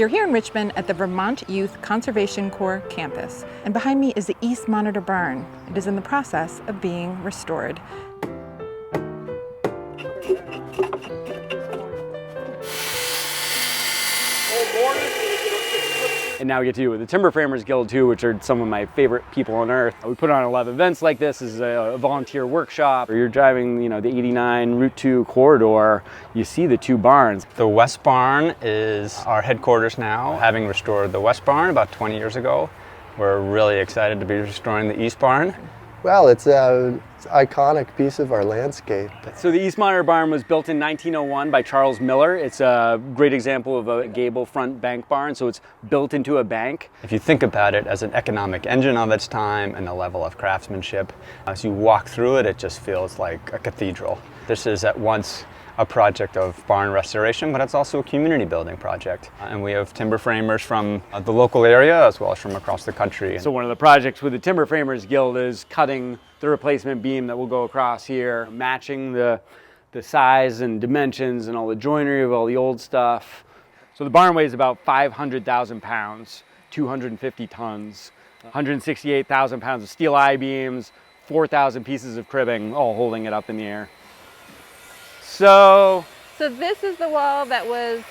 We are here in Richmond at the Vermont Youth Conservation Corps campus, and behind me is the East Monitor Barn. It is in the process of being restored. And now we get to do with the Timber Framers Guild too, which are some of my favorite people on earth. We put on a lot of events like this. This is a volunteer workshop. You're driving, the 89 Route 2 corridor, you see the two barns. The West Barn is our headquarters now. Having restored the West Barn about 20 years ago, we're really excited to be restoring the East Barn. Well, it's an iconic piece of our landscape. So the East Monitor Barn was built in 1901 by Charles Miller. It's a great example of a gable front bank barn, so it's built into a bank. If you think about it as an economic engine of its time and a level of craftsmanship, as you walk through it, it just feels like a cathedral. This is at once a project of barn restoration, but it's also a community building project. And we have timber framers from the local area as well as from across the country. So one of the projects with the Timber Framers Guild is cutting the replacement beam that will go across here, matching the size and dimensions and all the joinery of all the old stuff. So the barn weighs about 500,000 pounds, 250 tons, 168,000 pounds of steel I-beams, 4,000 pieces of cribbing, all holding it up in the air. So this is the wall that was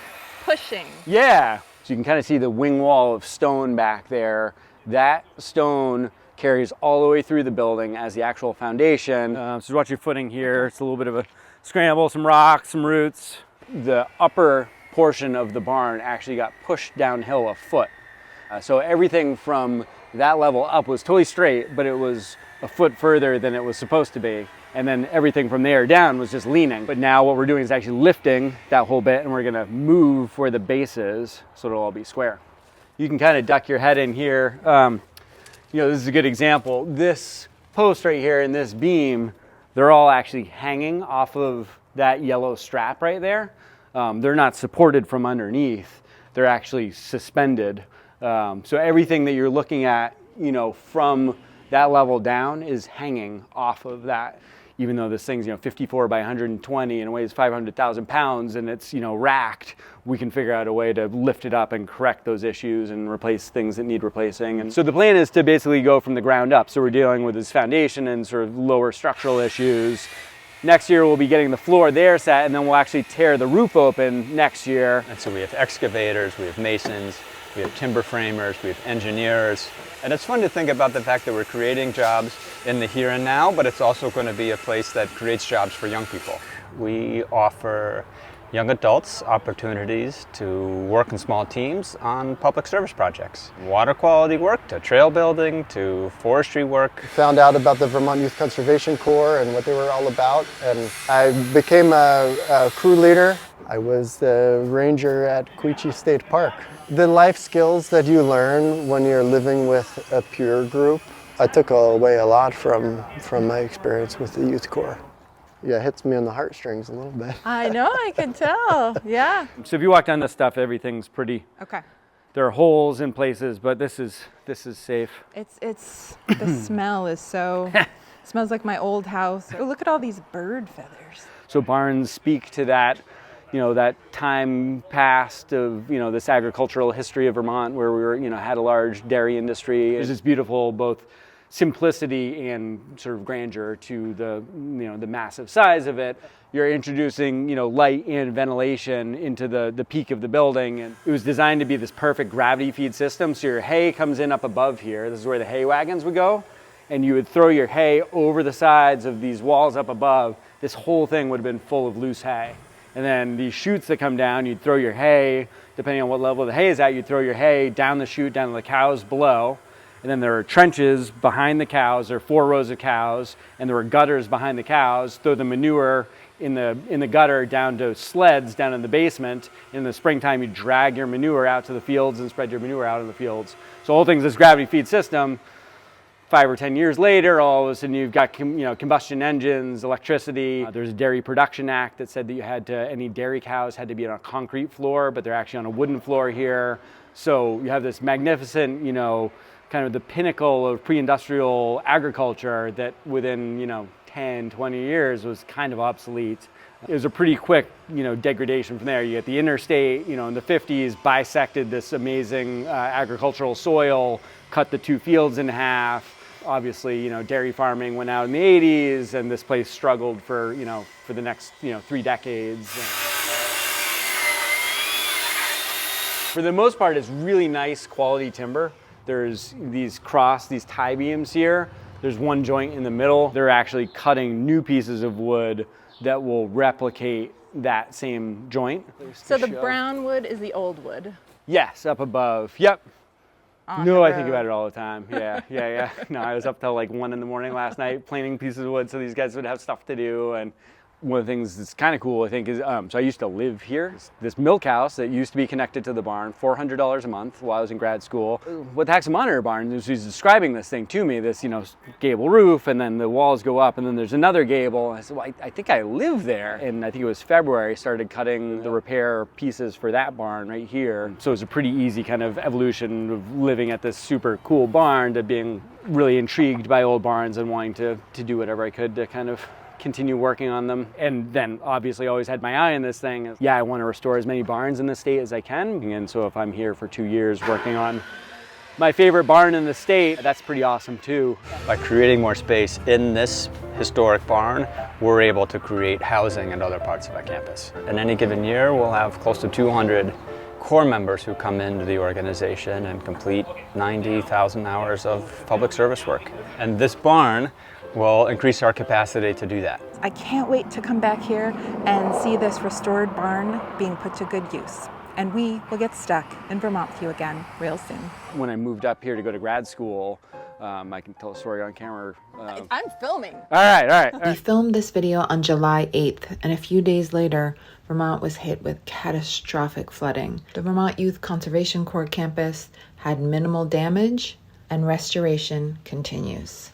pushing. Yeah. So you can kind of see the wing wall of stone back there. That stone carries all the way through the building as the actual foundation. So watch your footing here. It's a little bit of a scramble, some rocks, some roots. The upper portion of the barn actually got pushed downhill a foot. So everything from that level up was totally straight, but it was a foot further than it was supposed to be. And then everything from there down was just leaning. But now what we're doing is actually lifting that whole bit, and we're gonna move where the base is so it'll all be square. You can kind of duck your head in here. This is a good example. This post right here and this beam, they're all actually hanging off of that yellow strap right there. They're not supported from underneath. They're actually suspended. So everything that you're looking at, from that level down is hanging off of that. Even though this thing's 54 by 120 and weighs 500,000 pounds and it's racked, we can figure out a way to lift it up and correct those issues and replace things that need replacing. And so the plan is to basically go from the ground up. So we're dealing with this foundation and sort of lower structural issues. Next year we'll be getting the floor there set, and then we'll actually tear the roof open next year. And so we have excavators, we have masons, we have timber framers, we have engineers. And it's fun to think about the fact that we're creating jobs in the here and now, but it's also going to be a place that creates jobs for young people. We offer young adults opportunities to work in small teams on public service projects. Water quality work, to trail building, to forestry work. Found out about the Vermont Youth Conservation Corps and what they were all about, and I became a crew leader. I was the ranger at Quechee State Park. The life skills that you learn when you're living with a peer group, I took away a lot from my experience with the Youth Corps. Yeah, it hits me on the heartstrings a little bit. I know, I can tell, yeah. So if you walk down this stuff, everything's pretty. Okay. There are holes in places, but this is safe. It's the smell is so, smells like my old house. Oh, look at all these bird feathers. So barns speak to that, that time past of, this agricultural history of Vermont where we were, had a large dairy industry. There's this beautiful both simplicity and sort of grandeur to the, the massive size of it. You're introducing, light and ventilation into the peak of the building. And it was designed to be this perfect gravity feed system. So your hay comes in up above here. This is where the hay wagons would go. And you would throw your hay over the sides of these walls up above. This whole thing would have been full of loose hay. And then these chutes that come down, you'd throw your hay, depending on what level the hay is at, you'd throw your hay down the chute, down to the cows below. And then there are trenches behind the cows. There are 4 rows of cows, and there are gutters behind the cows. Throw the manure in the gutter down to sleds down in the basement. In the springtime, you drag your manure out to the fields and spread your manure out in the fields. So the whole thing's this gravity feed system. 5 or 10 years later, all of a sudden you've got combustion engines, electricity. There's a Dairy Production Act that said that any dairy cows had to be on a concrete floor, but they're actually on a wooden floor here. So you have this magnificent, kind of the pinnacle of pre-industrial agriculture that within 10, 20 years was kind of obsolete. It was a pretty quick, degradation from there. You get the interstate, in the 50s, bisected this amazing agricultural soil, cut the two fields in half. Obviously, dairy farming went out in the 80s, and this place struggled for the next, 3 decades. For the most part, it's really nice quality timber. There's these tie beams here. There's one joint in the middle. They're actually cutting new pieces of wood that will replicate that same joint. So the brown wood is the old wood? Yes, up above. Yep. On No, the I think road. about it all the time. Yeah. No, I was up till like 1 a.m. last night planing pieces of wood so these guys would have stuff to do. And one of the things that's kind of cool, I think, is so I used to live here. This milk house that used to be connected to the barn, $400 a month while I was in grad school. What the heck's a monitor barn? He's describing this thing to me, this gable roof, and then the walls go up, and then there's another gable. I said, well, I think I live there. And I think it was February, I started cutting the repair pieces for that barn right here. So it was a pretty easy kind of evolution of living at this super cool barn to being really intrigued by old barns and wanting to do whatever I could to kind of continue working on them. And then obviously always had my eye on this thing. Yeah, I want to restore as many barns in the state as I can. And so if I'm here for 2 years working on my favorite barn in the state, that's pretty awesome too. By creating more space in this historic barn, we're able to create housing in other parts of our campus. In any given year, we'll have close to 200 core members who come into the organization and complete 90,000 hours of public service work. And this barn will increase our capacity to do that. I can't wait to come back here and see this restored barn being put to good use. And we will get stuck in Vermont with you again real soon. When I moved up here to go to grad school, I can tell a story on camera. I'm filming. All right. We filmed this video on July 8th, and a few days later, Vermont was hit with catastrophic flooding. The Vermont Youth Conservation Corps campus had minimal damage, and restoration continues.